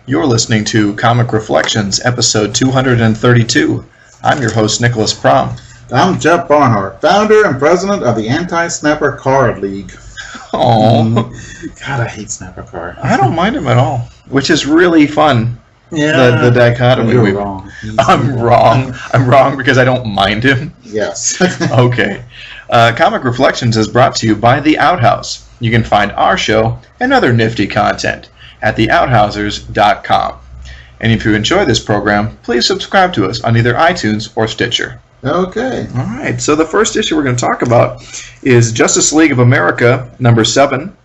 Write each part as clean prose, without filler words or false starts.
You're listening to Comic Reflections, episode 232. I'm your host, Nicholas Prom. I'm Jeff Barnhart, founder and president of the Anti-Snapper Card League. Oh, God, I hate Snapper Card. I don't mind him at all, which is really fun. Yeah, the dichotomy. You're wrong. I'm wrong. I'm wrong because I don't mind him. Yes. Okay. Comic Reflections is brought to you by The Outhouse. You can find our show and other nifty content at theouthousers.com. And if you enjoy this program, please subscribe to us on either iTunes or Stitcher. Okay. All right, so the first issue we're going to talk about is Justice League of America, number 7,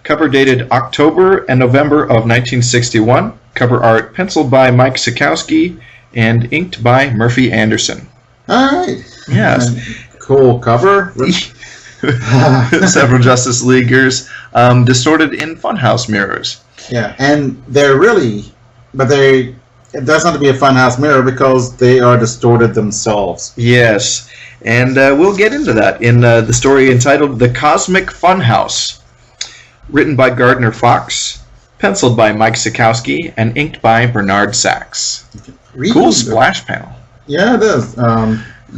cover dated October and November of 1961, cover art penciled by Mike Sekowsky and inked by Murphy Anderson. All right. Yes. Cool cover. Several Justice Leaguers distorted in funhouse mirrors. Yeah, and they're really, but it doesn't have to be a funhouse mirror because they are distorted themselves. Yes, and we'll get into that in the story entitled The Cosmic Funhouse, written by Gardner Fox, penciled by Mike Sekowsky, and inked by Bernard Sachs. Cool splash panel. Yeah, it is.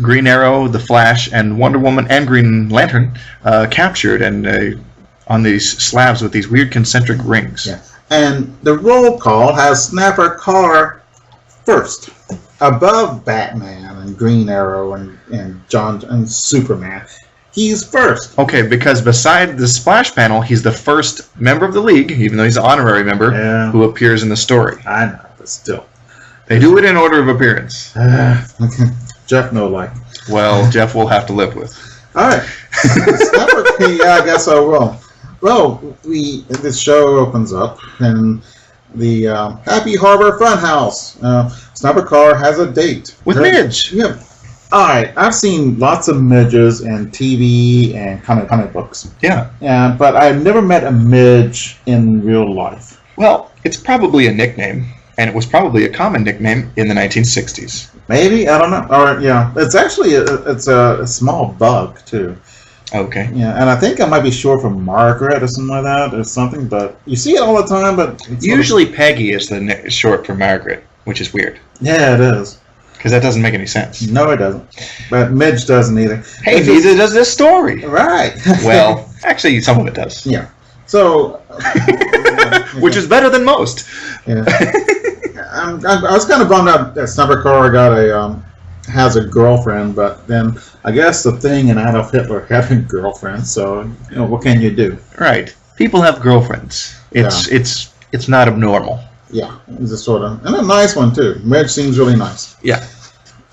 Green Arrow, The Flash, and Wonder Woman and Green Lantern captured and on these slabs with these weird concentric rings. Yeah. And the roll call has Snapper Carr first, above Batman and Green Arrow and John and Superman. He's first. Okay, because beside the splash panel, he's the first member of the League, even though he's an honorary member, who appears in the story. I know, but still. They do it in order of appearance. Jeff no like. Well, Jeff will have to live with. All right. Yeah, I guess I will. Well, this show opens up in the Happy Harbor Funhouse. Snapper Carr has a date. With Midge. Yeah. All right. I've seen lots of midges in TV and comic books. Yeah. But I've never met a midge in real life. Well, it's probably a nickname, and it was probably a common nickname in the 1960s. Maybe, I don't know. Or yeah, it's actually it's a small bug too. Okay. Yeah, and I think I might be short for Margaret or something like that or something. But you see it all the time. But usually Peggy is the short for Margaret, which is weird. Yeah, it is. Because that doesn't make any sense. No, it doesn't. But Midge doesn't either. Hey, neither does this story. Right. Well, actually, some of it does. Yeah. So. Which is better than most. Yeah. I was kind of bummed out that Snapper Carr has a girlfriend, but then I guess the Thing and Adolf Hitler had a girlfriend, so what can you do? Right. People have girlfriends. It's not abnormal. Yeah, it's a sort of, and a nice one too. Midge seems really nice. Yeah.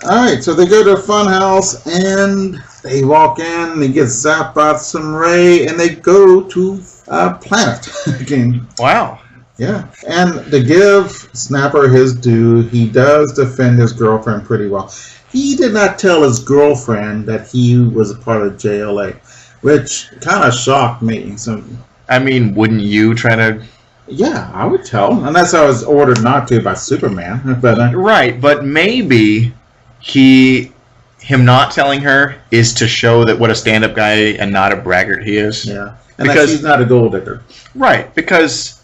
All right, so they go to a fun house and they walk in. They get zapped by some ray, and they go to a planet again. Wow. Yeah, and to give Snapper his due, he does defend his girlfriend pretty well. He did not tell his girlfriend that he was a part of JLA, which kind of shocked me. So, I mean, wouldn't you try to? Yeah, I would tell, unless I was ordered not to by Superman. But right, but maybe him not telling her is to show that what a stand-up guy and not a braggart he is. Yeah, and because she's not a gold digger. Right, because.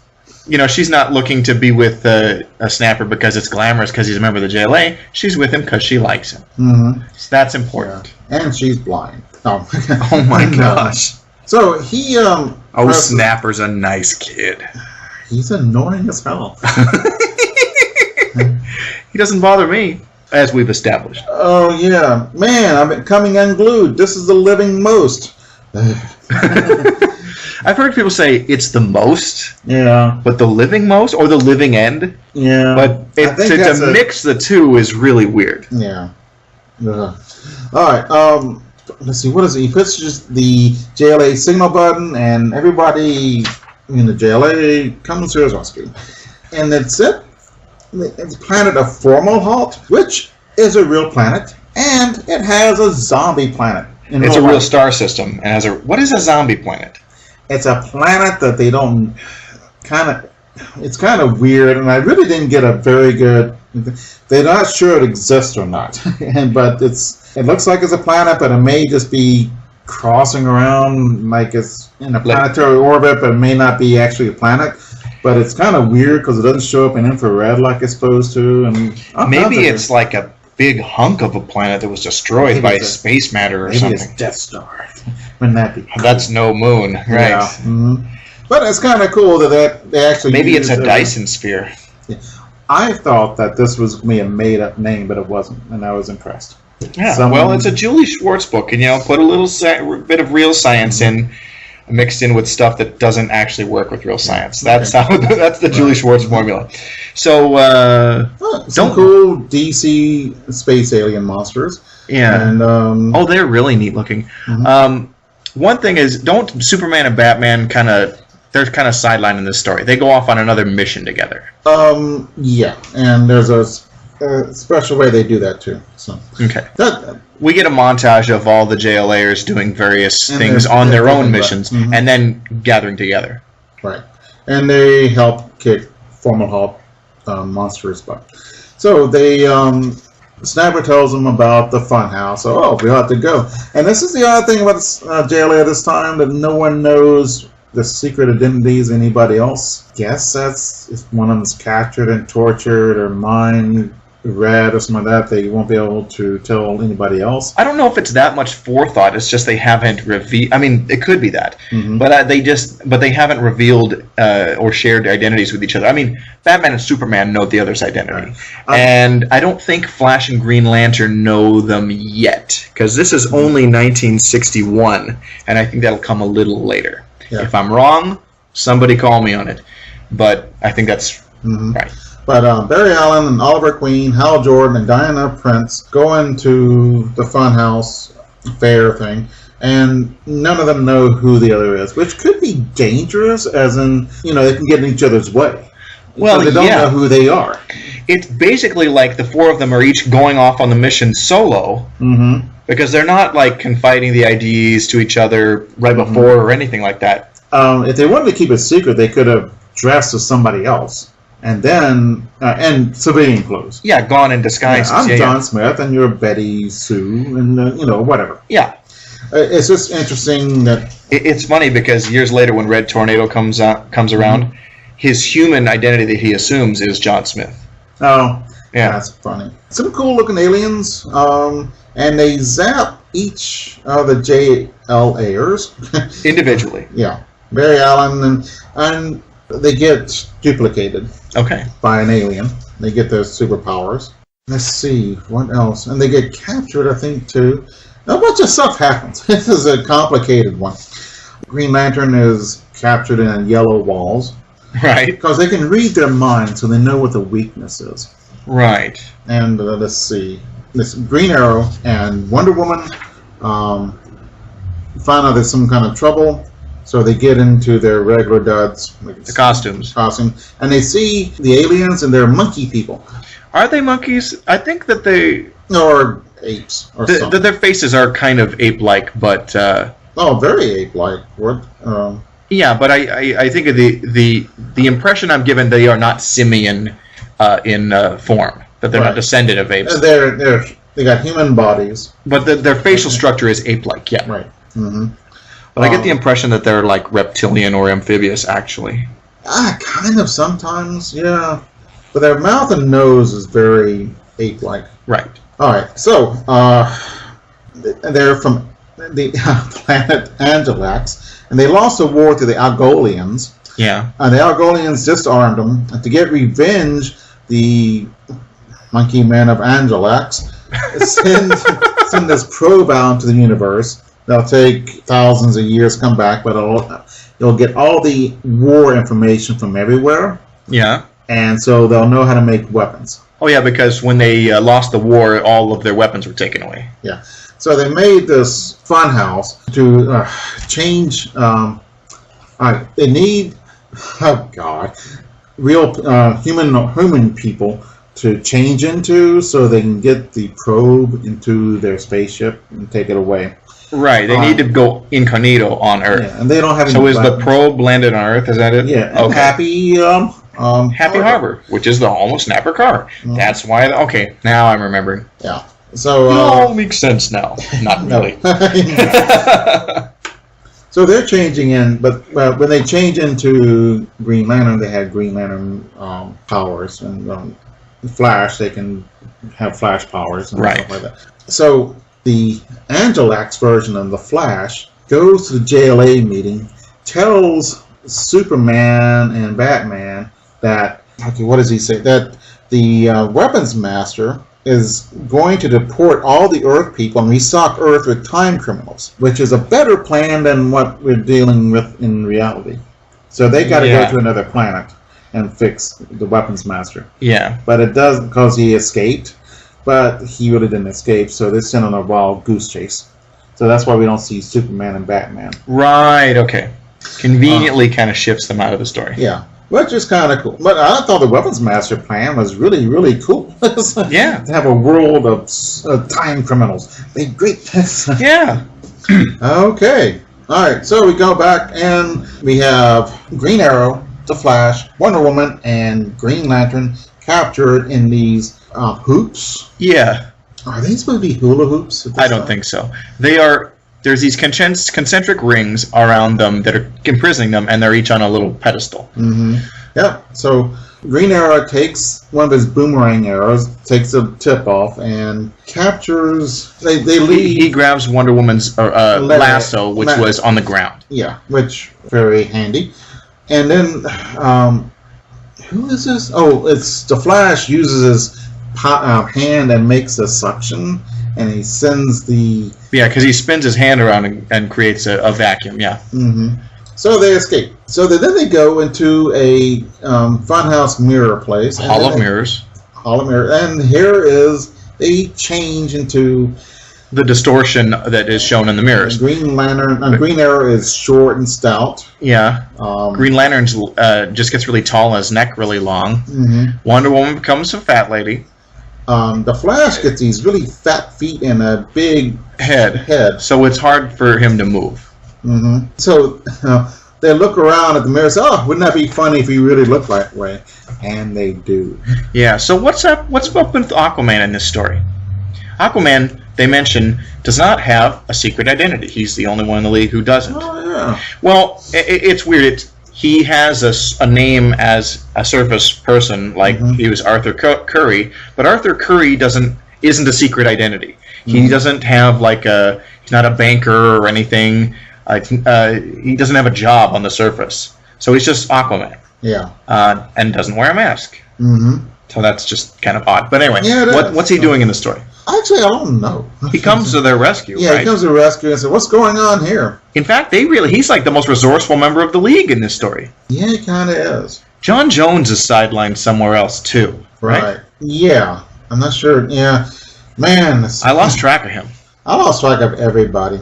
She's not looking to be with a Snapper because it's glamorous because he's a member of the JLA. She's with him because she likes him. Mm-hmm. So that's important. Yeah. And she's blind. Oh, oh my gosh. So he... Snapper's a nice kid. He's annoying as hell. He doesn't bother me, as we've established. Oh, yeah. Man, I'm becoming unglued. This is the living most. I've heard people say it's the most. Yeah. But the living most or the living end. Yeah. But to mix the two is really weird. Yeah. All right. Let's see. What is it? He puts just the JLA signal button, and everybody in the JLA comes to his rescue. And that's it. It's planet of Formal Halt, which is a real planet, and it has a zombie planet. It's a real star system, and has what is a zombie planet? It's a planet that they don't it's kind of weird, and I really didn't get a very good. They're not sure it exists or not, but it looks like it's a planet, but it may just be crossing around like it's in a planetary orbit, but it may not be actually a planet. but it's kind of weird because it doesn't show up in infrared like it's supposed to. And maybe it's like a big hunk of a planet that was destroyed by space matter or something. Maybe it's Death Star. Wouldn't that be cool? That's no moon, right? Yeah. Mm-hmm. But it's kind of cool that they actually maybe it's a Dyson sphere. Yeah. I thought that this was going to be a made-up name, but it wasn't, and I was impressed. Yeah, well, it's a Julie Schwartz book, and put a little bit of real science in, mixed in with stuff that doesn't actually work with real science. That's that's the Julie Schwartz formula. So some cool DC space alien monsters. Yeah. And they're really neat looking. Mm-hmm. One thing is, don't Superman and Batman they're kind of sidelined in this story. They go off on another mission together. Yeah, and there's a special way they do that too. So okay, we get a montage of all the JLAers doing various things on their own missions, and then gathering together. Right, and they help kick Formula monsters' butt. So they Snapper tells them about the funhouse. So we have to go. And this is the odd thing about JLA this time, that no one knows the secret identities of anybody else. Guess that's if one of them's captured and tortured or mind read or something like that, they won't be able to tell anybody else. I don't know if it's that much forethought. It's just they haven't revealed. I mean, it could be that, but they haven't revealed or shared identities with each other. I mean, Batman and Superman know the other's identity, and I don't think Flash and Green Lantern know them yet, because this is only 1961, and I think that'll come a little later. Yeah. If I'm wrong, somebody call me on it, but I think that's right. But Barry Allen and Oliver Queen, Hal Jordan, and Diana Prince go into the funhouse fair thing, and none of them know who the other is, which could be dangerous, as in, they can get in each other's way. Well, they don't know who they are. It's basically like the four of them are each going off on the mission solo, because they're not like confiding the IDs to each other right before or anything like that. If they wanted to keep it secret, they could have dressed as somebody else. And then, and civilian clothes. Yeah, gone in disguise. I'm John Smith, and you're Betty Sue, and whatever. Yeah. It's just interesting that... It's funny, because years later, when Red Tornado comes around, his human identity that he assumes is John Smith. Oh, yeah. That's funny. Some cool-looking aliens, and they zap each of the JLAers. Individually. Yeah. Barry Allen, and they get duplicated by an alien. They get their superpowers. Let's see, what else? And they get captured, I think, too. A bunch of stuff happens. This is a complicated one. Green Lantern is captured in yellow walls. Right. Because they can read their minds, so they know what the weakness is. Right. And let's see. This Green Arrow and Wonder Woman find out there's some kind of trouble. So they get into their regular duds. The costumes. And they see the aliens, and they're monkey people. Are they monkeys? I think that they... Or apes. Or something. Their faces are kind of ape-like, but... very ape-like. Yeah, but I think of the impression I'm given, they are not simian in form. That they're not descendant of apes. They got human bodies. But their facial structure is ape-like, yeah. Right. But I get the impression that they're like reptilian or amphibious, actually. Kind of sometimes, yeah. But their mouth and nose is very ape-like. Right. All right. So they're from the planet Angelax, and they lost a war to the Algolians. Yeah. And the Algolians disarmed them, and to get revenge, the monkey men of Angelax send this probe out into the universe. They'll take thousands of years to come back, but it'll get all the war information from everywhere. Yeah. And so they'll know how to make weapons. Oh, yeah, because when they lost the war, all of their weapons were taken away. Yeah. So they made this funhouse to change... they need... Oh, God. Real human people to change into, so they can get the probe into their spaceship and take it away. Right, they need to go incognito on Earth. Yeah, and they don't have any So is weapons. the probe landed on Earth, is that it? Yeah, and Happy Harbor, which is the home of Snapper Carr. That's why, okay, now I'm remembering. Yeah, so... it all makes sense now. Not really. So they're changing in, but when they change into Green Lantern, they had Green Lantern powers, and Flash, they can have Flash powers and stuff like that. So the Angelax version of the Flash goes to the JLA meeting, tells Superman and Batman that, okay, what does he say? That the Weapons Master is going to deport all the Earth people and restock Earth with time criminals, which is a better plan than what we're dealing with in reality. So they got to go to another planet and fix the Weapons Master. Yeah. But it does, because he escaped, but he really didn't escape, so they're sending a wild goose chase. So that's why we don't see Superman and Batman. Right, okay. Conveniently kind of shifts them out of the story. Yeah. Which is kind of cool. But I thought the Weapons Master plan was really, really cool. Yeah. To have a world of time criminals. They great. Yeah. Okay. All right. So we go back and we have Green Arrow, the Flash, Wonder Woman, and Green Lantern captured in these hoops. Yeah. Are they supposed to be hula hoops? I don't think so. They are. There's these concentric rings around them that are imprisoning them, and they're each on a little pedestal. Mm-hmm. Yeah. So Green Arrow takes one of his boomerang arrows, takes the tip off, and captures. They leave. He grabs Wonder Woman's lasso, which was on the ground. Yeah, which very handy. And then, who is this? Oh, it's the Flash uses his hand and makes a suction, and he sends the. Yeah, because he spins his hand around and creates a vacuum, yeah. Mm-hmm. So they escape. So then they go into a funhouse mirror place. Hall of Mirrors. Hall of Mirrors. And here is, they change into... the distortion that is shown in the mirrors. Green Lantern, Green Arrow is short and stout. Yeah. Green Lantern's just gets really tall and his neck really long. Mm-hmm. Wonder Woman becomes a fat lady. The Flash gets these really fat feet and a big head. So it's hard for him to move. Mm-hmm. So they look around at the mirror and say, oh, wouldn't that be funny if he really looked that way? And they do. Yeah, so what's up with Aquaman in this story? Aquaman, they mention, does not have a secret identity. He's the only one in the league who doesn't. Oh, yeah. Well, it's weird. He has a name as a surface person, like he was Arthur Curry, but Arthur Curry isn't a secret identity. He doesn't have he's not a banker or anything. He doesn't have a job on the surface, so he's just Aquaman. Yeah. And doesn't wear a mask. Mm-hmm. So that's just kind of odd. But anyway, yeah, what's he doing in the story? Actually, I don't know. He comes to their rescue, yeah, right? he comes to the rescue and says, what's going on here? In fact, he's like the most resourceful member of the league in this story. Yeah, he kind of is. John Jones is sidelined somewhere else, too. Right? Yeah. I'm not sure. Yeah. Man. I lost track of him. I lost track of everybody.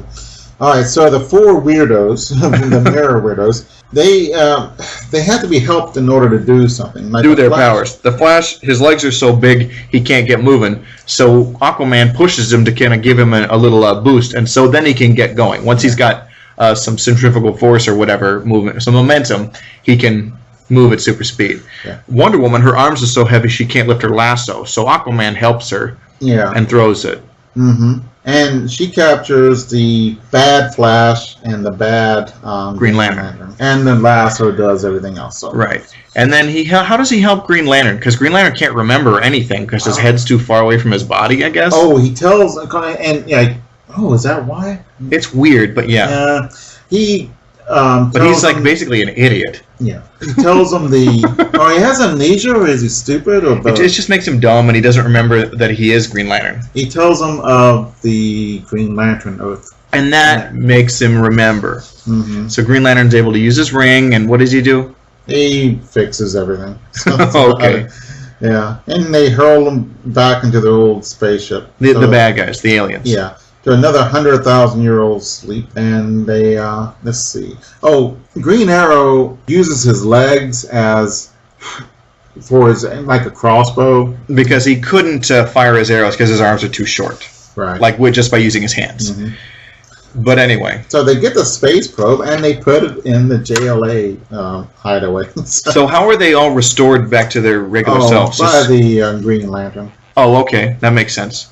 All right, so the four weirdos, the mirror weirdos, they have to be helped in order to do something. Like do their powers. The Flash, his legs are so big he can't get moving, so Aquaman pushes him to kind of give him a little boost, and so then he can get going. Once he's got some centrifugal force or whatever, movement, some momentum, he can move at super speed. Yeah. Wonder Woman, her arms are so heavy she can't lift her lasso, so Aquaman helps her and throws it. Mm-hmm. And she captures the bad Flash and the bad Green Lantern. And then lasso does everything else. So. Right. And then how does he help Green Lantern? Because Green Lantern can't remember anything because his head's too far away from his body, I guess. Oh, he tells... And oh, is that why? It's weird, but yeah. He... but he's like basically an idiot. Yeah. He tells him he has amnesia, or is he stupid? Or both? It just makes him dumb, and he doesn't remember that he is Green Lantern. He tells him of the Green Lantern Oath. And that makes him remember. Mm-hmm. So Green Lantern's able to use his ring, and what does he do? He fixes everything. Okay. Yeah. And they hurl him back into the old spaceship. The bad guys, the aliens. Yeah. To another 100,000-year-old sleep, and they let's see. Oh, Green Arrow uses his legs for his like a crossbow because he couldn't fire his arrows because his arms are too short. Right. Like just by using his hands. Mm-hmm. But anyway. So they get the space probe and they put it in the JLA hideaway. So how are they all restored back to their regular selves? By the Green Lantern. Oh, okay, that makes sense.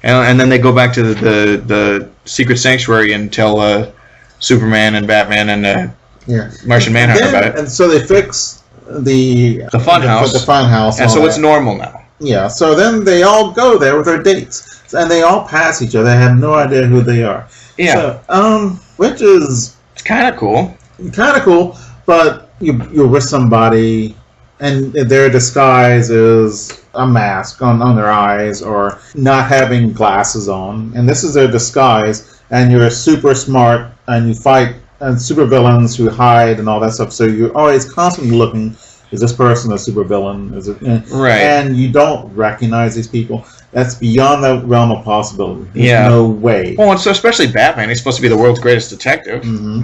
And then they go back to the secret sanctuary and tell Superman and Batman and Yeah. Martian Manhunter about it. And so they fix the fun house. The fun house. And so it's normal now. Yeah. So then they all go there with their dates, and they all pass each other. They have no idea who they are. Yeah. So, which is It's kind of cool. kind of cool, but you're with somebody, and their disguise is a mask on their eyes or not having glasses on, and this is their disguise, and you're super smart and you fight and super villains who hide and all that stuff, so you're always constantly looking, is this person a super villain? Is it Right. And you don't recognize these people. That's beyond the realm of possibility. There's no way. Well, and so especially Batman, he's supposed to be the world's greatest detective. Mm-hmm.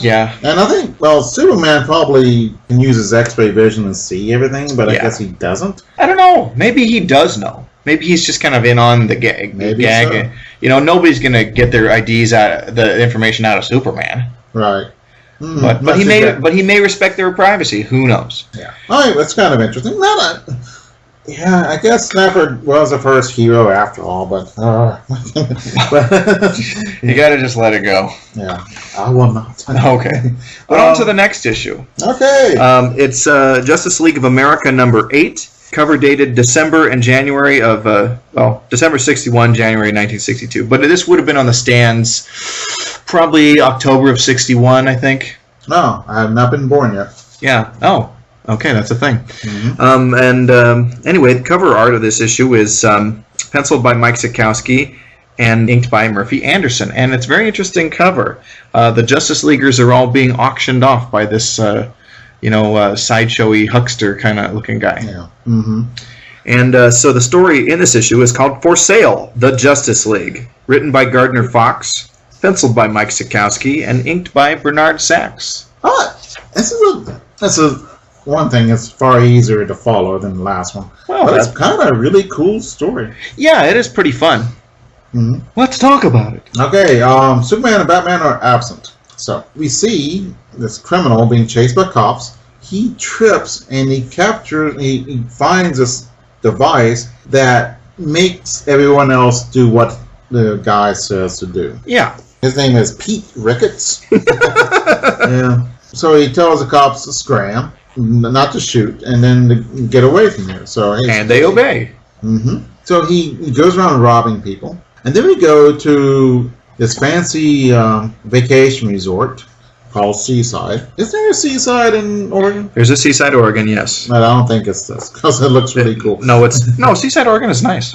Yeah. And I think, well, Superman probably can use his X-ray vision and see everything, but I guess he doesn't. I don't know. Maybe he does know. Maybe he's just kind of in on the gag. Maybe so. You know, nobody's gonna get their IDs the information out of Superman. Right. But he may respect their privacy. Who knows? Yeah. All right, that's kind of interesting. Yeah, I guess Stafford was the first hero after all, but You gotta just let it go. Yeah, I will not. Okay. But on to the next issue. Okay. It's Justice League of America number 8. Cover dated December and January of December 61, January 1962. But this would have been on the stands probably October of 61, I think. No, I have not been born yet. Yeah. Oh. Okay, that's a thing. Mm-hmm. Anyway, the cover art of this issue is penciled by Mike Sekowsky and inked by Murphy Anderson, and it's a very interesting cover. The Justice Leaguers are all being auctioned off by this, sideshowy huckster kind of looking guy. Yeah. Mm-hmm. And so the story in this issue is called "For Sale: The Justice League," written by Gardner Fox, penciled by Mike Sekowsky, and inked by Bernard Sachs. Oh, this is one thing. It's far easier to follow than the last one. Well, but it's kind of a really cool story. Yeah, it is pretty fun. Mm-hmm. Let's talk about it. Okay, Superman and Batman are absent. So we see this criminal being chased by cops. He trips and he finds this device that makes everyone else do what the guy says to do. Yeah. His name is Pete Ricketts. Yeah. So he tells the cops to scram, not to shoot, and then to get away from here. And they obey. Mm-hmm. So he goes around robbing people. And then we go to this fancy vacation resort called Seaside. Is there a Seaside in Oregon? There's a Seaside, Oregon, yes. But I don't think it's this because it looks really cool. No, Seaside, Oregon is nice.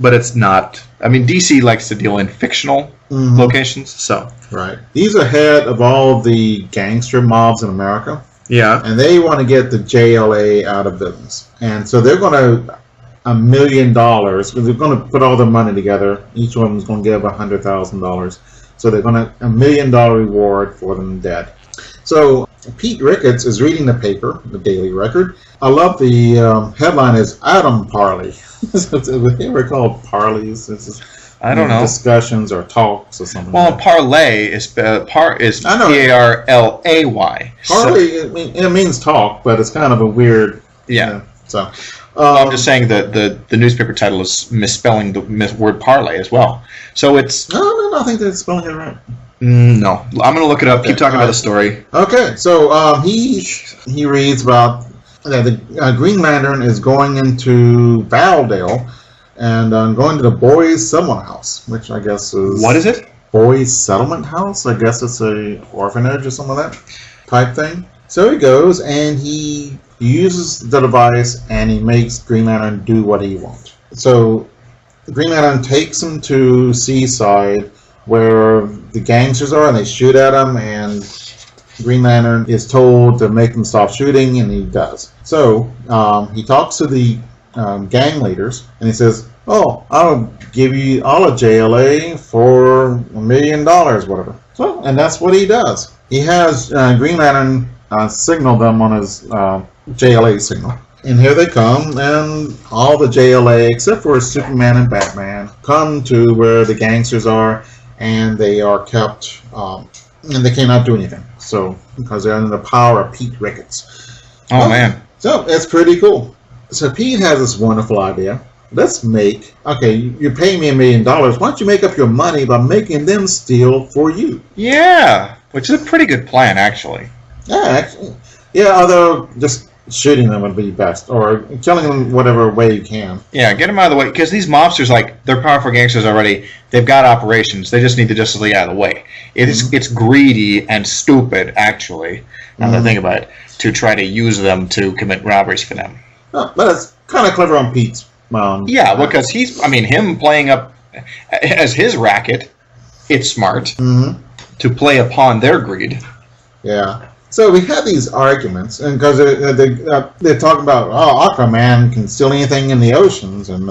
But it's not. I mean, DC likes to deal in fictional locations, so. Right. He's ahead of all the gangster mobs in America. Yeah. And they want to get the JLA out of business. And so they're going to $1 million. They're going to put all their money together. Each one is going to give $100,000. So they're going to $1 million reward for them dead. So Pete Ricketts is reading the paper, the Daily Record. I love the headline is Adam Parley. They were called parleys. I don't know. Discussions or talks or something. Well, parlay is P-A-R-L-A-Y. Parley, it means talk, but it's kind of a weird. Yeah. So. I'm just saying that the newspaper title is misspelling the word parlay as well. So it's. No, I think they're spelling it right. No, I'm going to look it up. Okay, keep talking about the story. Okay, so he reads about the Green Lantern is going into Valdale and going to the Boys Settlement House, which I guess is... What is it? Boys Settlement House? I guess it's a orphanage or something like that type thing. So he goes and he uses the device and he makes Green Lantern do what he wants. So Green Lantern takes him to Seaside where the gangsters are and they shoot at him, and Green Lantern is told to make them stop shooting, and he does. So he talks to the gang leaders and he says, "Oh, I'll give you all a JLA for $1 million, whatever." So, and that's what he does. He has Green Lantern signal them on his JLA signal. And here they come, and all the JLA, except for Superman and Batman, come to where the gangsters are, and they are kept, and they cannot do anything. So, because they're under the power of Pete Ricketts. Oh, man. So, it's pretty cool. So, Pete has this wonderful idea. let's make, okay, you're paying me $1 million. Why don't you make up your money by making them steal for you? Yeah, which is a pretty good plan, actually. Yeah, actually. Yeah, although just shooting them would be best, or killing them whatever way you can. Yeah, get them out of the way, because these mobsters, like, they're powerful gangsters already. They've got operations. They just need the Justice League out of the way. It's greedy and stupid, actually, now that I think about it, to try to use them to commit robberies for them. Oh, but it's kind of clever on Pete's. Yeah, because him playing up as his racket, it's smart to play upon their greed. Yeah. So we had these arguments, and because they're talking about, Aquaman can steal anything in the oceans, and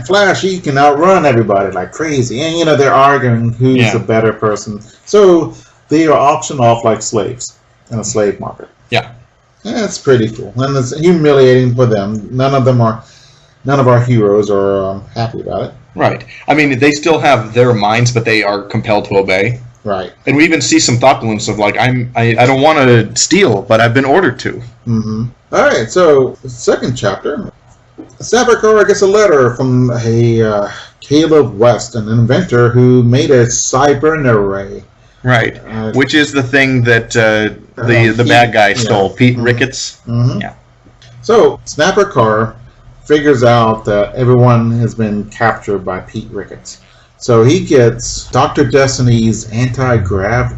Flash, he can outrun everybody like crazy, and they're arguing who's the better person. So they are auctioned off like slaves in a slave market. Yeah, it's pretty cool, and it's humiliating for them. None of our heroes are happy about it. Right. I mean, they still have their minds, but they are compelled to obey. Right. And we even see some thought balloons of like, I don't want to steal, but I've been ordered to. All right. So the second chapter, Sabercar gets a letter from a Caleb West, an inventor who made a cyberneray. Right. Which is the thing that the bad guy stole, Pete Ricketts. Yeah. So Snappercar figures out that everyone has been captured by Pete Ricketts. So he gets Dr. Destiny's anti-grav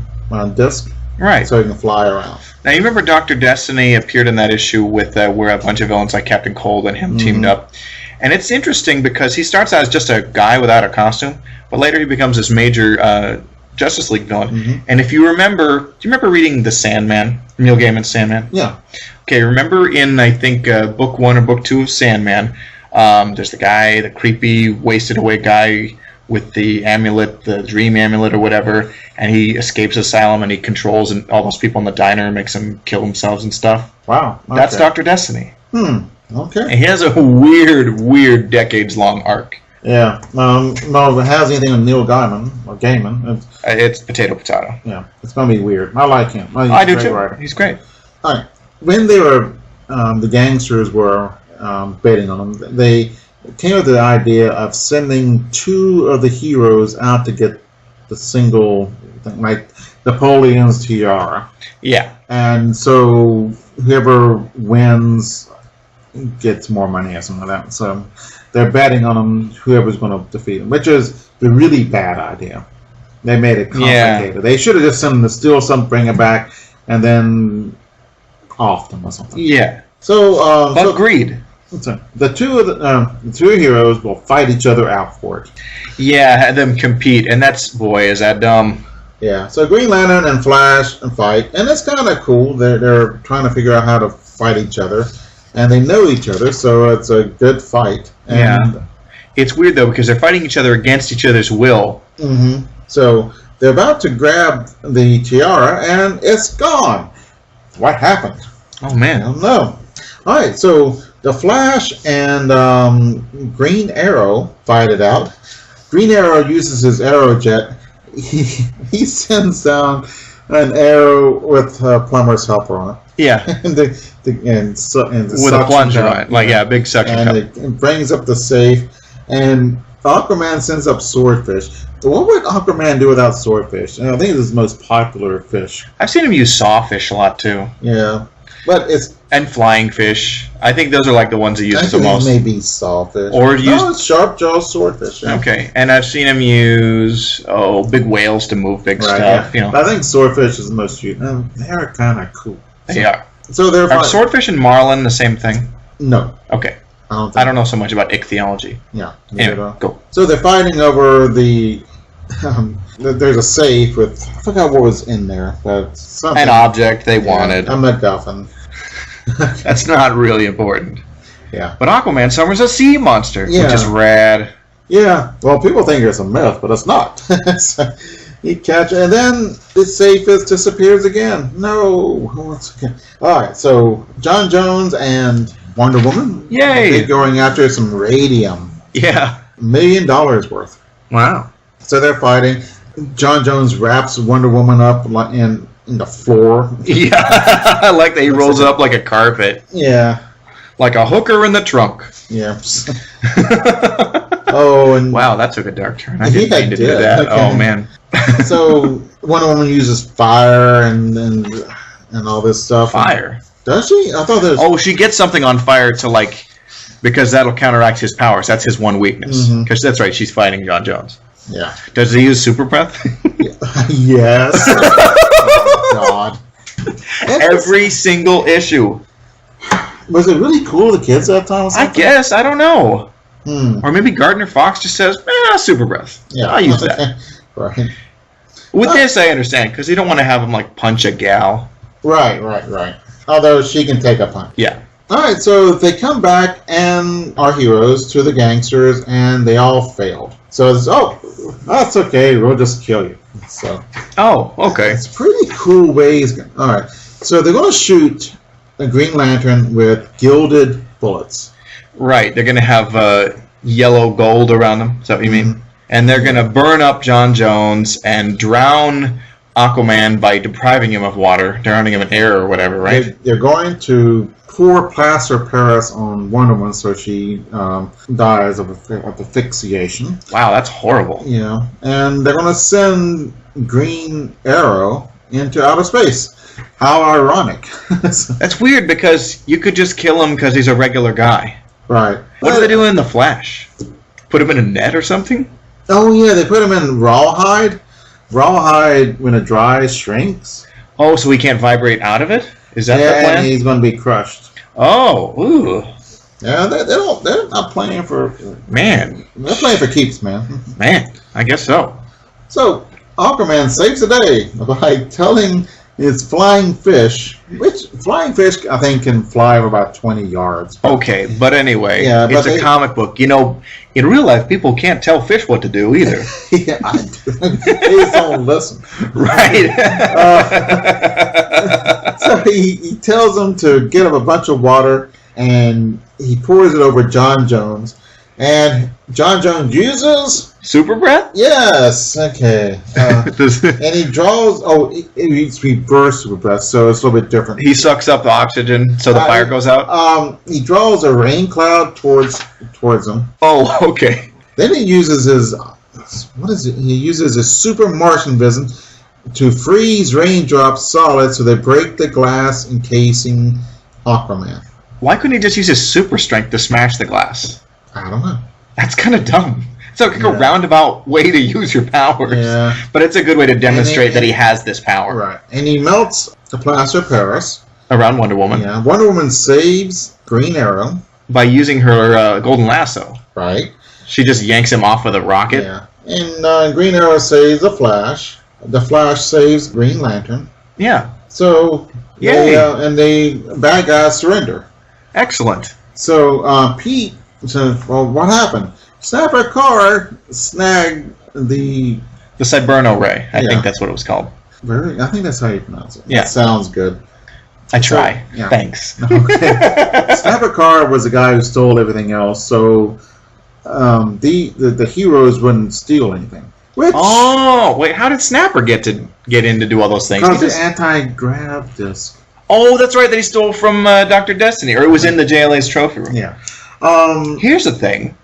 disc, right? So he can fly around. Now you remember Dr. Destiny appeared in that issue with where a bunch of villains like Captain Cold and him teamed up, and it's interesting because he starts out as just a guy without a costume, but later he becomes this major Justice League villain. And if you remember, do you remember reading The Sandman, Neil Gaiman's Sandman? Yeah. Okay, remember in I think book 1 or book 2 of Sandman, there's the creepy wasted away guy with the amulet, the dream amulet or whatever, and he escapes asylum and he controls all those people in the diner and makes them kill themselves and stuff. Wow. Okay. That's Dr. Destiny. Okay. And he has a weird decades-long arc. Yeah. No, if it has anything with Neil Gaiman, it's potato. Yeah. It's going to be weird. I like him. I do too. Writer. He's great. All right. When they were, the gangsters were betting on him, they came up with the idea of sending 2 of the heroes out to get the single thing, like Napoleon's tiara. Yeah. And so whoever wins gets more money or something like that. So they're betting on them, whoever's going to defeat them, which is the really bad idea. They made it complicated. Yeah. They should have just sent them to steal something, bring it back, and then off them or something. Yeah. So, but greed. The two heroes will fight each other out for it. Yeah, had them compete, and is that dumb. Yeah, so Green Lantern and Flash fight, and it's kind of cool. They're trying to figure out how to fight each other, and they know each other, so it's a good fight. And yeah, it's weird though because they're fighting each other against each other's will. So they're about to grab the tiara, and it's gone. What happened? Oh man, I don't know. All right, so the Flash and Green Arrow fight it out. Green Arrow uses his arrow jet. He sends down an arrow with Plumber's helper on it. Yeah, and with a plunger on it, a big suction cup. It brings up the safe, and Aquaman sends up Swordfish. What would Aquaman do without Swordfish? I think it's his most popular fish. I've seen him use Sawfish a lot too. Yeah, but and Flying Fish. I think those are like the ones he uses the most. Maybe Sawfish. It's Sharp Jaw Swordfish. Yeah. Okay, and I've seen him use big whales to move big stuff. Yeah. I think Swordfish is the most used. They're kind of cool. They are. So are Swordfish and Marlin the same thing? No. Okay. I don't know so much about ichthyology. Yeah. Anyway, go. So they're fighting over the. There's a safe with I forgot what was in there, but something. An object they wanted. A MacGuffin. That's not really important. Yeah. But Aquaman summons a sea monster, which is rad. Yeah. Well, people think it's a myth, but it's not. So he catches, and then the safe disappears again. No. Once again. All right. So John Jones and Wonder Woman. Yay! They're going after some radium. Yeah. $1 million worth. Wow. So they're fighting. John Jones wraps Wonder Woman up in the floor. Yeah, like that he rolls it up like a carpet. Yeah. Like a hooker in the trunk. Yeah. Oh, and wow, that took a dark turn. I didn't Yeah, mean to it do did. that. Okay. Oh man. so Wonder Woman uses fire and all this stuff. Fire. Does she? I thought there was. Oh, she gets something on fire to like, because that'll counteract his powers. That's his one weakness. Because that's right, she's fighting John Jones. Yeah. Does he use super breath? Yes. Oh, God. Every single issue. Was it really cool the kids that time? Or I something? guess. I don't know. Hmm. Or maybe Gardner Fox just says, super breath. Yeah. I'll use that. Right. With this, I understand, because you don't want to have him like punch a gal. Right. Although she can take a punch. Yeah. All right, so they come back and our heroes to the gangsters, and they all failed. So it's that's okay. We'll just kill you. So Oh, okay. it's pretty cool ways. All right, so they're going to shoot a Green Lantern with gilded bullets. Right. They're going to have yellow gold around them. Is that what you mean? And they're going to burn up John Jones and drown Aquaman by depriving him of water, drowning him in air or whatever, right? They're going to pour plaster Paris on Wonder Woman so she dies of asphyxiation. Wow, that's horrible. Yeah, and they're going to send Green Arrow into outer space. How ironic. That's weird because you could just kill him because he's a regular guy. Right. What do they do in The Flash? Put him in a net or something? Oh, yeah, they put him in rawhide. Rawhide, when it dries, shrinks. Oh, so he can't vibrate out of it? Is that the Yeah, plan? and he's going to be crushed. Oh, ooh. Yeah, they're not playing for... Man. They're playing for keeps, man. Man, I guess so. So, Aquaman saves the day by telling his flying fish, which flying fish, I think, can fly over about 20 yards. Okay, but anyway, Yeah, but it's a comic book. You know, in real life, people can't tell fish what to do either. Yeah, I do. They just don't listen. Right. So he tells them to get him a bunch of water, and he pours it over John Jones. And John Jones uses... Super breath? Yes, okay. And he draws... Oh, it's reverse super breath, so it's a little bit different. He sucks up the oxygen so the fire goes out? He draws a rain cloud towards him. Oh, okay. Then he uses his... What is it? He uses his super Martian vision to freeze raindrops solid so they break the glass encasing Aquaman. Why couldn't he just use his super strength to smash the glass? I don't know. That's kind of dumb. It's like a roundabout way to use your powers. Yeah. But it's a good way to demonstrate that he has this power. Right. And he melts the plaster of Paris. Around Wonder Woman. Yeah. Wonder Woman saves Green Arrow. By using her golden lasso. Right. She just yanks him off with a rocket. Yeah. And Green Arrow saves the Flash. The Flash saves Green Lantern. Yeah. So, yay. the bad guys surrender. Excellent. So, Pete says, well, what happened? Snapper Carr snagged the... The Cyberno Ray. I Yeah. think that's what it was called. I think that's how you pronounce it. Yeah. That sounds good. I try. So, yeah. Thanks. Okay. Snapper Carr was the guy who stole everything else, so the heroes wouldn't steal anything. Which... Oh, wait, how did Snapper get in to do all those things? Because the anti-grav disc. Oh, that's right, that he stole from Dr. Destiny, or it was in the JLA's trophy room. Yeah. Here's the thing.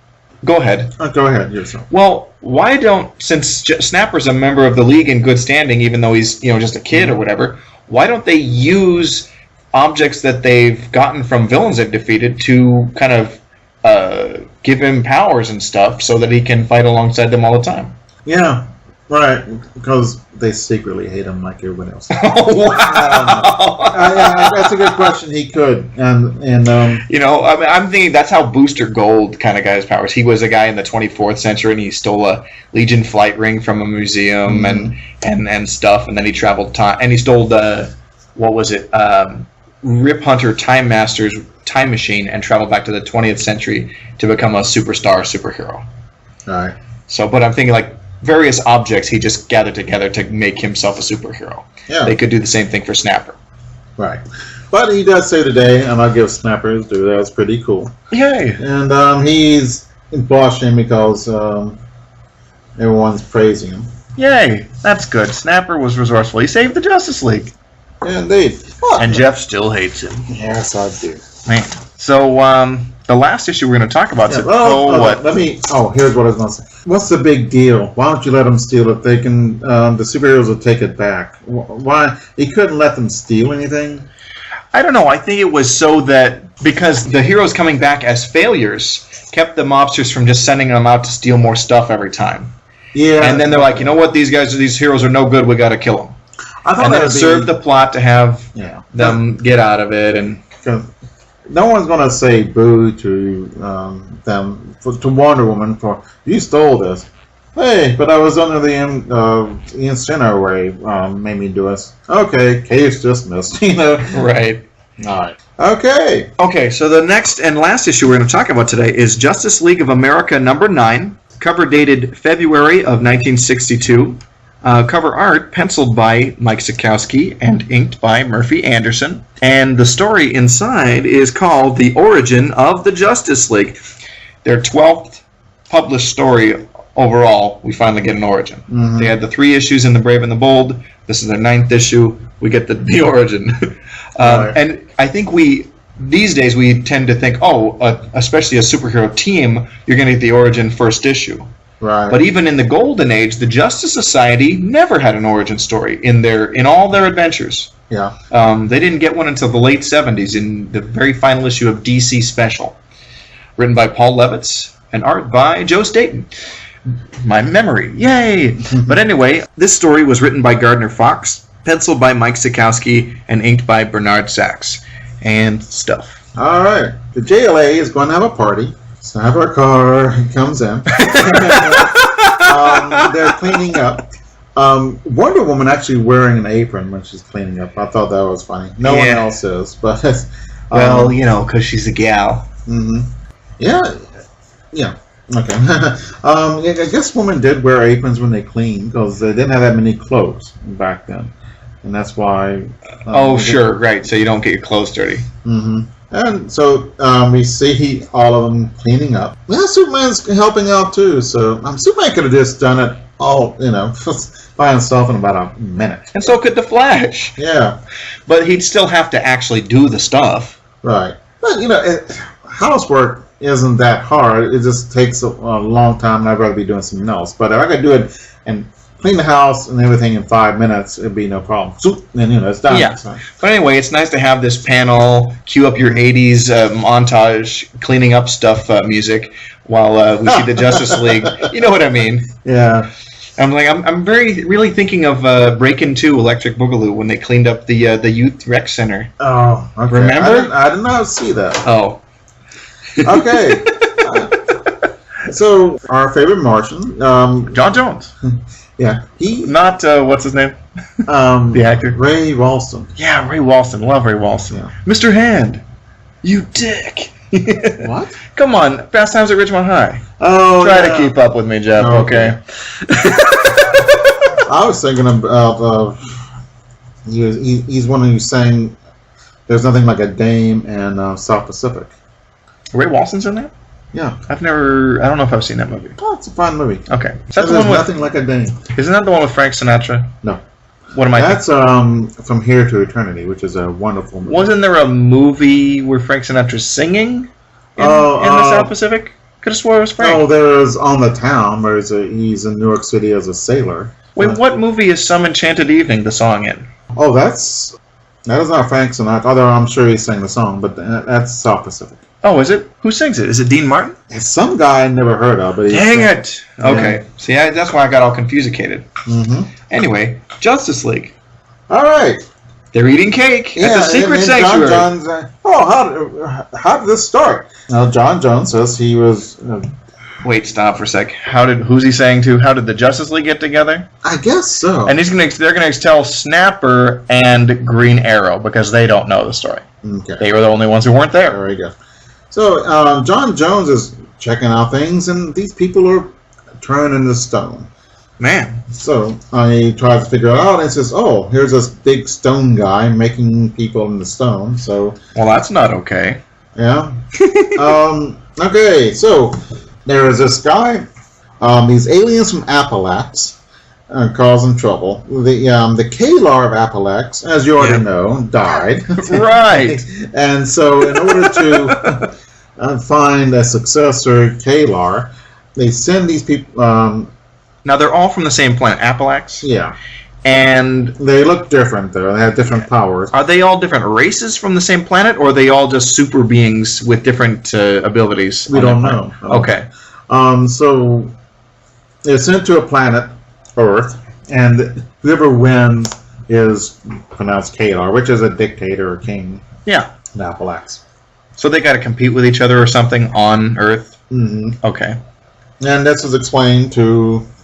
Go ahead. Go ahead, yourself. Well, why don't, since Snapper's a member of the League in good standing, even though he's just a kid or whatever, why don't they use objects that they've gotten from villains they've defeated to kind of give him powers and stuff so that he can fight alongside them all the time? Yeah, right. Because they secretly hate him like everyone else. Oh, wow! Yeah, that's a good question. He could, and I'm thinking that's how Booster Gold kind of got his powers. He was a guy in the 24th century, and he stole a Legion flight ring from a museum and stuff, and then he traveled time, and he stole the Rip Hunter Time Master's time machine and traveled back to the 20th century to become a superhero. All right. So, but I'm thinking like various objects he just gathered together to make himself a superhero. Yeah. They could do the same thing for Snapper. Right. But he does save the day, and I'll give Snapper his due. That was pretty cool. Yay! And he's blushing because everyone's praising him. Yay! That's good. Snapper was resourceful. He saved the Justice League. Yeah, indeed. And Jeff still hates him. Yes, I do. Man. So, the last issue we're going to talk about is what? Here's what I was going to say. What's the big deal? Why don't you let them steal it? They can. The superheroes will take it back. Why? You couldn't let them steal anything? I don't know. I think it was so that because the heroes coming back as failures kept the mobsters from just sending them out to steal more stuff every time. Yeah. And then they're like, you know what? These heroes are no good. We got to kill them. And then it served the plot to have them get out of it. And no one's going to say boo to them, to Wonder Woman for, you stole this. Hey, but I was under the incinerator ray, made me do this. Okay, case dismissed, Right. All right. Okay. Okay, so the next and last issue we're going to talk about today is Justice League of America number 9, cover dated February of 1962. Cover art penciled by Mike Sekowsky and inked by Murphy Anderson. And the story inside is called The Origin of the Justice League. Their 12th published story overall. We finally get an origin. Mm-hmm. They had the 3 issues in The Brave and the Bold. This is their 9th issue. We get the origin. Right. And I think these days we tend to think, especially a superhero team, you're going to get the origin first issue. Right. But even in the Golden Age, the Justice Society never had an origin story in all their adventures. Yeah. They didn't get one until the late 70s in the very final issue of DC Special, written by Paul Levitz and art by Joe Staton. My memory, yay! But anyway, this story was written by Gardner Fox, penciled by Mike Sekowsky, and inked by Bernard Sachs, and stuff. All right, the JLA is going to have a party. So have our car. He comes in. They're cleaning up. Wonder Woman actually wearing an apron when she's cleaning up. I thought that was funny. No one else is, but well, because she's a gal. Mm-hmm. Yeah. Okay. I guess women did wear aprons when they cleaned because they didn't have that many clothes back then, and that's why. Right. So you don't get your clothes dirty. Mm-hmm. And so we see all of them cleaning up. Yeah, Superman's helping out too. So Superman could have just done it all, by himself in about a minute. And so could the Flash. Yeah, but he'd still have to actually do the stuff. Right. But housework isn't that hard. It just takes a long time, and I'd rather be doing something else. But if I could do it and clean the house and everything in 5 minutes, it'd be no problem. And it's done. Yeah. But anyway, it's nice to have this panel, cue up your 80s montage, cleaning up stuff music while we see the Justice League. You know what I mean? Yeah. I'm really thinking of Breakin' 2 Electric Boogaloo when they cleaned up the youth rec center. Oh, okay. Remember? I did not see that. Oh. Okay. So our favorite Martian, John Jones. Yeah, he not what's his name? The actor Ray Walston. Yeah, Ray Walston. Love Ray Walston. Yeah. Mr. Hand, you dick. What? Come on, Fast Times at Ridgemont High. Oh, try to keep up with me, Jeff. Okay. I was thinking of he's one who sang "There's Nothing Like a Dame" and South Pacific. Ray Walston's in that? Yeah. I don't know if I've seen that movie. Oh, it's a fun movie. Okay. Is that the one with Nothing Like a Dame? Isn't that the one with Frank Sinatra? No. What am I thinking? That's From Here to Eternity, which is a wonderful movie. Wasn't there a movie where Frank Sinatra's singing in the South Pacific? Could have swore it was Frank. Oh, there's On the Town, where he's in New York City as a sailor. Wait, what movie is Some Enchanted Evening the song in? Oh, that is not Frank Sinatra, although I'm sure he sang the song, but that's South Pacific. Oh, is it? Who sings it? Is it Dean Martin? It's some guy I never heard of. But dang it! Okay. Yeah. See, that's why I got all confusicated. Mm-hmm. Anyway, Justice League. All right. They're eating cake at the secret sanctuary. How did this start? Now, John Jones says he was... Wait, stop for a sec. Who's he saying to? How did the Justice League get together? I guess so. And they're going to tell Snapper and Green Arrow because they don't know the story. Okay. They were the only ones who weren't there. There we go. So, John Jones is checking out things, and these people are turning into stone. Man. So, he tries to figure it out, and says, oh, here's this big stone guy making people into stone, so... Well, that's not okay. Yeah. Okay, so, there is this guy, these aliens from Appalachians, causing trouble. The Kalar of Apalax, as you already know, died. Right. And so, in order to find a successor, Kalar, they send these people. Now they're all from the same planet, Apalax. Yeah. And They look different, though. They have different powers. are they all different races from the same planet, or are they all just super beings with different abilities? We on don't their know. planet? Okay. So they're sent to a planet, Earth, and whoever wins is pronounced Kalar, which is a dictator or king Yeah. in Appalax. So they got to compete with each other or something on Earth? Mm-hmm. Okay. And this is explained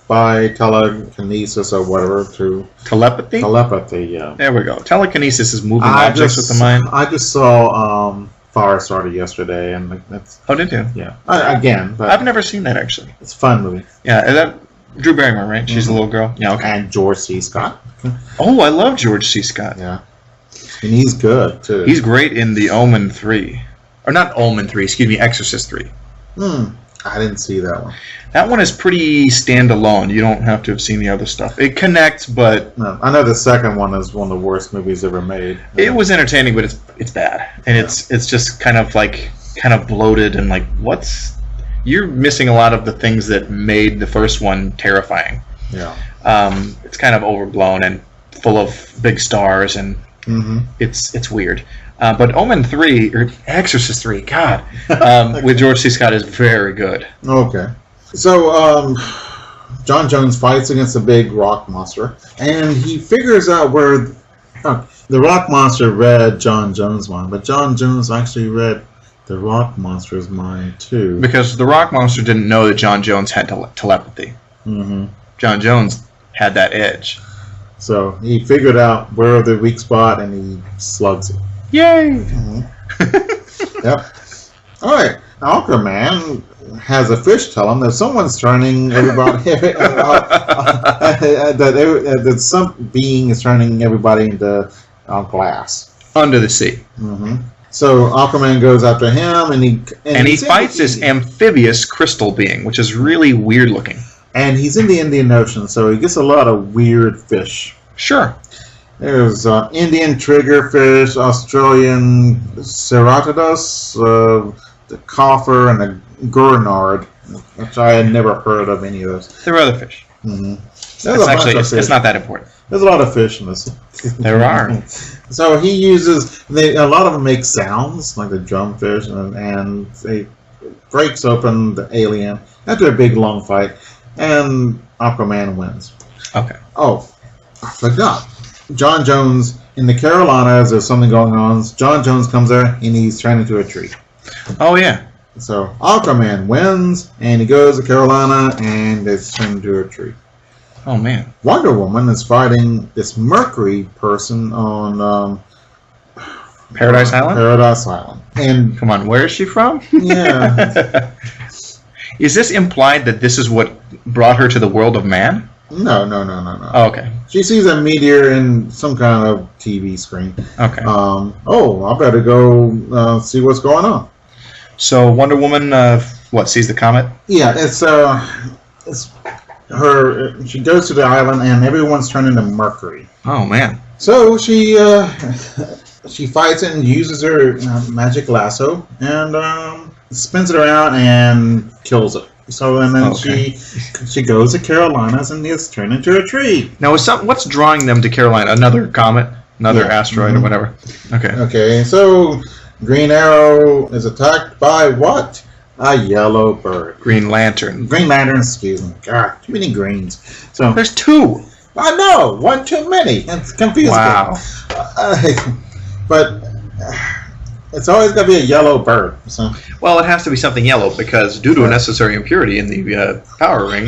by telekinesis or whatever to Telepathy? telepathy. Yeah. There we go. Telekinesis is moving objects with the mind. I just saw Firestarter yesterday, and that's Oh, did you? yeah. Again, but I've never seen that, actually. it's a fun movie. Yeah, is that Drew Barrymore, right? She's the little girl? Yeah, okay. And George C. Scott. Oh, I love George C. Scott. Yeah. And he's good too. He's great in The Omen 3. Or not Omen 3, excuse me, Exorcist 3. I didn't see that one. That one is pretty standalone. You don't have to have seen the other stuff. It connects, but No, I know the second one is one of the worst movies ever made. it was entertaining, but it's bad. And it's just kind of bloated and like you're missing a lot of the things that made the first one terrifying. Yeah. It's kind of overblown and full of big stars, and it's weird. But Omen 3 or Exorcist 3, God, with George C. Scott is very good. Okay. So, John Jones fights against a big rock monster, and he figures out where the rock monster read John Jones' mind, but John Jones actually read the rock monster's mind too. Because the rock monster didn't know that John Jones had telepathy. Mm-hmm. John Jones had that edge. So he figured out where the weak spot, and he slugs it. Yay! Yep. All right. Aquaman has a fish tell him that someone's turning everybody that some being is turning everybody into glass Under the sea. So Aquaman goes after him, and he fights this amphibious crystal being, which is really weird looking. And he's in the Indian Ocean, so he gets a lot of weird fish. Sure. There's Indian triggerfish, Australian ceratodus, the coffer, and the gurnard, which I had never heard of any of those. There are other fish. It's not that important. There's a lot of fish in this. There are. So he uses, a lot of them make sounds, like the drumfish, and they breaks open the alien after a big long fight, and Aquaman wins. Okay. Oh, I forgot. John Jones, in the Carolinas, there's something going on. John Jones comes there, and he's turned into a tree. Oh, yeah. So Aquaman wins, and he goes to Carolina, and it's turned into a tree. Oh, man. Wonder Woman is fighting this Mercury person on Paradise Island? Paradise Island. And come on, where is she from? Yeah. Is this implied that this is what brought her to the world of man? No. Oh, okay. She sees a meteor in some kind of TV screen. Okay. I better go see what's going on. So Wonder Woman, sees the comet? Yeah, it's her. She goes to the island, and everyone's turned into Mercury. Oh, man. So she fights and uses her magic lasso and spins it around and kills it. So and then she goes to Carolinas and gets turned into a tree. Now, what's drawing them to Carolina? Another comet, another asteroid, or whatever. Okay. Okay. So Green Arrow is attacked by what? A yellow bird. Green Lantern. Green Lantern. Excuse me. God, too many greens. So there's two. I know, one too many. It's confusing. Wow. But it's always got to be a yellow bird. So. Well, it has to be something yellow because due to a necessary impurity in the power ring,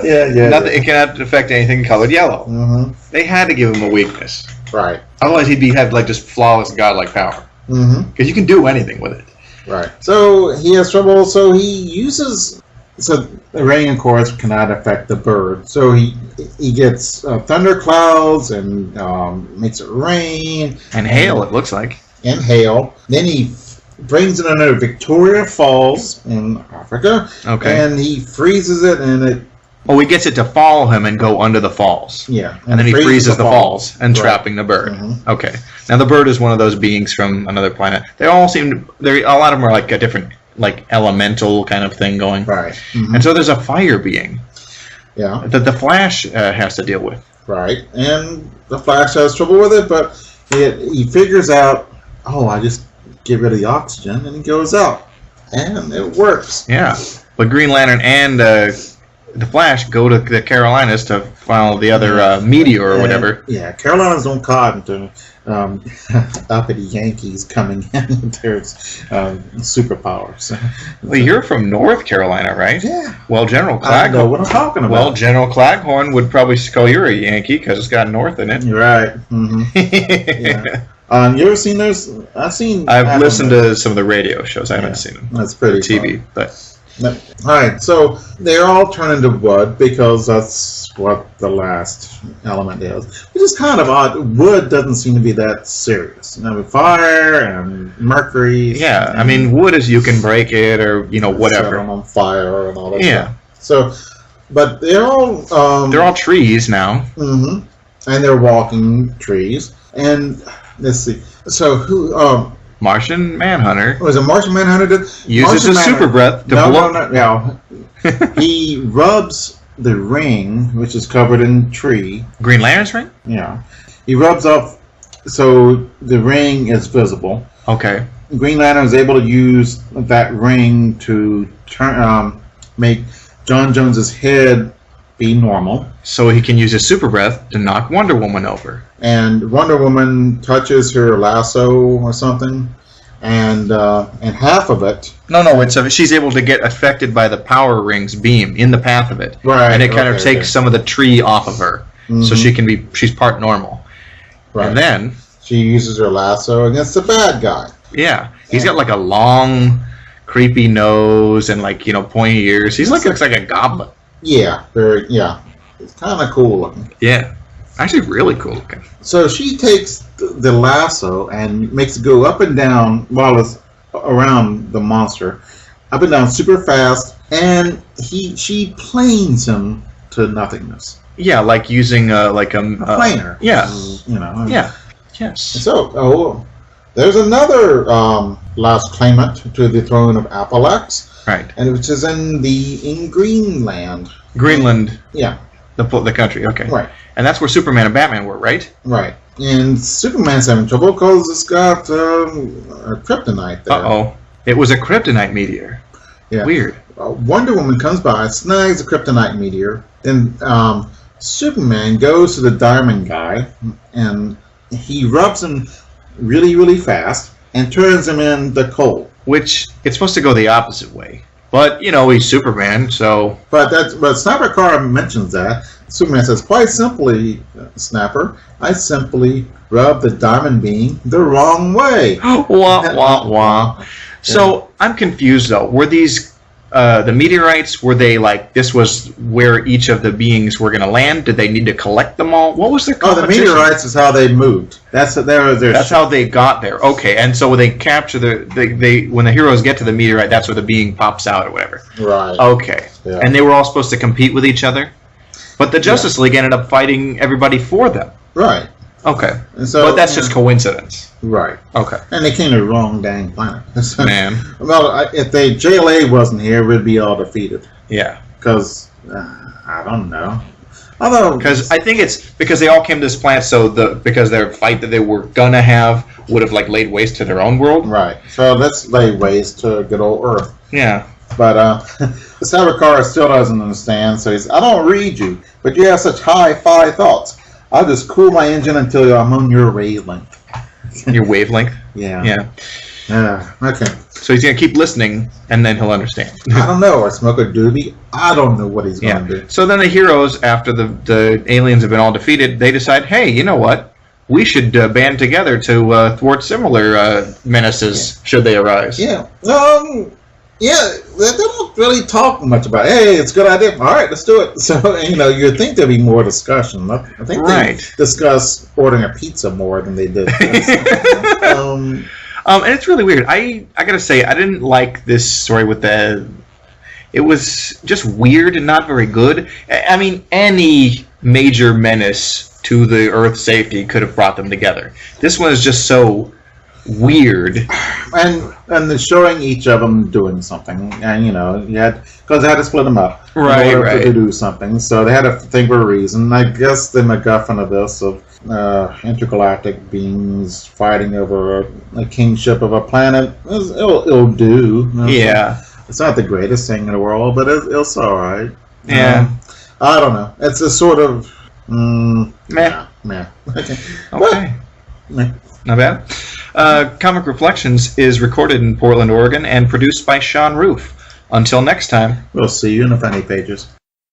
it cannot affect anything colored yellow. Mm-hmm. They had to give him a weakness. Right. Otherwise, he'd have like just flawless godlike power. Because you can do anything with it. Right. So he has trouble. So he uses. So the rain, of course, cannot affect the bird. So he gets thunderclouds and makes it rain and hail. It looks like and hail. Then he brings it under Victoria Falls in Africa. Okay. And he freezes it, and it. Oh, he gets it to follow him and go under the falls. Yeah. And then he freezes the falls and right. trapping the bird. Mm-hmm. Okay. Now the bird is one of those beings from another planet. They all seem a lot of them are like a different like elemental kind of thing going. Right. Mm-hmm. And so there's a fire being. Yeah. That the Flash has to deal with. Right. And the Flash has trouble with it, but he figures out, I just get rid of the oxygen, and he goes out. And it works. Yeah. But Green Lantern and the Flash go to the Carolinas to follow the other meteor or whatever. Yeah, Carolinas don't cotton to uppity Yankees coming in with their superpowers. Well, you're from North Carolina, right? Yeah. Well, General I know Claghorn. what I'm talking about. Well, General Claghorn would probably call you a Yankee because it's got North in it. You're right. Mm-hmm. Yeah. You ever seen those? I've listened to some of the radio shows. I haven't seen them. That's pretty TV, fun. but. All right, so they're all turned into wood because that's what the last element is. Which is kind of odd. Wood doesn't seem to be that serious. Fire and mercury. Yeah, I mean, wood is you can break it or whatever. Set them on fire and all that. Yeah. Stuff. So, but they're all trees now. Mm-hmm. And they're walking trees. And let's see. So who? Martian Manhunter. Was it Martian Manhunter? Uses his super breath to blow. No. He rubs the ring, which is covered in tree. Green Lantern's ring? Yeah. He rubs off so the ring is visible. Okay. Green Lantern is able to use that ring to make John Jones's head be normal. So he can use his super breath to knock Wonder Woman over. And Wonder Woman touches her lasso or something, and half of it. No, she's able to get affected by the power ring's beam in the path of it. Right. And it kind of takes some of the tree off of her, so she's part normal. Right. And then she uses her lasso against the bad guy. Yeah, he's got like a long, creepy nose and pointy ears. Looks like a goblin. Yeah, it's kind of cool looking. Yeah, actually really cool looking. So she takes the lasso and makes it go up and down while it's around the monster, up and down super fast, and she planes him to nothingness. Yeah, like using a planer. Yeah, Yeah. Yes. So, there's another last claimant to the throne of Appalax. Right. And which is in Greenland. Greenland. Yeah. The country, okay. Right. And that's where Superman and Batman were, right? Right. And Superman's having trouble because it's got a kryptonite there. Uh-oh. It was a kryptonite meteor. Yeah. Weird. Wonder Woman comes by, snags a kryptonite meteor, then Superman goes to the diamond guy, and he rubs him really, really fast and turns him into coal. Which, it's supposed to go the opposite way. But, he's Superman, so... But Snapper Carr mentions that. Superman says, quite simply, Snapper, I simply rubbed the diamond beam the wrong way. Wah, wah, wah. So, I'm confused, though. Were these... the meteorites, were they this was where each of the beings were going to land? Did they need to collect them all? What was their competition? The meteorites is how they moved. That's how they got there. Okay, and so when they capture when the heroes get to the meteorite, that's where the being pops out or whatever. Right. Okay. Yeah. And they were all supposed to compete with each other? But the Justice League ended up fighting everybody for them. Right. Okay. And so, but that's just coincidence. Right. Okay. And they came to the wrong dang planet. Man. Well, if the JLA wasn't here, we'd be all defeated. Yeah. Because, I don't know. Because I think it's because they all came to this planet, because their fight that they were gonna have would have laid waste to their own world. Right. So let's lay waste to good old Earth. Yeah. But Savitar still doesn't understand, so he's, I don't read you, but you have such high-fi thoughts. I'll just cool my engine until I'm on your wavelength. Your wavelength? Yeah. Okay. So he's going to keep listening, and then he'll understand. I don't know. Or smoke a doobie. I don't know what he's going to do. So then the heroes, after the aliens have been all defeated, they decide, hey, you know what? We should band together to thwart similar menaces, should they arise. Yeah. Yeah, they don't really talk much about it. Hey, it's a good idea. All right, let's do it. So, you'd think there'd be more discussion. I think they discuss ordering a pizza more than they did this. And it's really weird. I gotta say, I didn't like this story with the. It was just weird and not very good. I mean, any major menace to the Earth's safety could have brought them together. This one is just so weird. And they're showing each of them doing something, and you had because they had to split them up in order to do something. So they had to think of a reason. I guess the MacGuffin of this of intergalactic beings fighting over a kingship of a planet it'll do. Yeah, it's not the greatest thing in the world, but it's all right. Yeah, I don't know. It's a sort of meh. Okay. Okay. Meh. Not bad. Comic Reflections is recorded in Portland, Oregon, and produced by Sean Roof. Until next time. We'll see you in the funny pages.